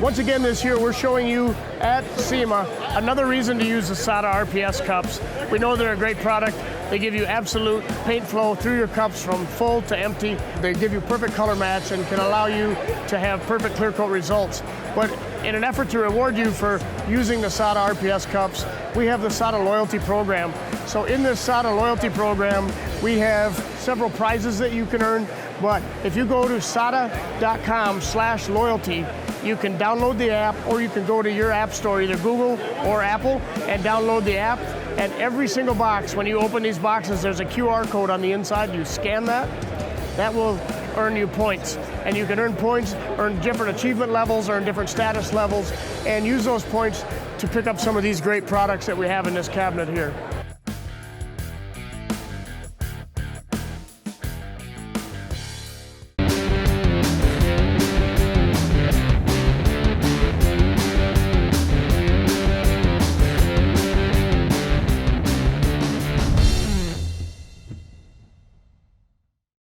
Once again this year, we're showing you at SEMA another reason to use the SATA RPS cups. We know they're a great product. They give you absolute paint flow through your cups from full to empty. They give you perfect color match and can allow you to have perfect clear coat results. But in an effort to reward you for using the SATA RPS cups, we have the SATA Loyalty Program. So in this SATA Loyalty Program, we have several prizes that you can earn, but if you go to SATA.com/loyalty, you can download the app, or you can go to your app store, either Google or Apple, and download the app. And every single box, when you open these boxes, there's a QR code on the inside. You scan that, that will earn you points. And you can earn points, earn different achievement levels, earn different status levels, and use those points to pick up some of these great products that we have in this cabinet here.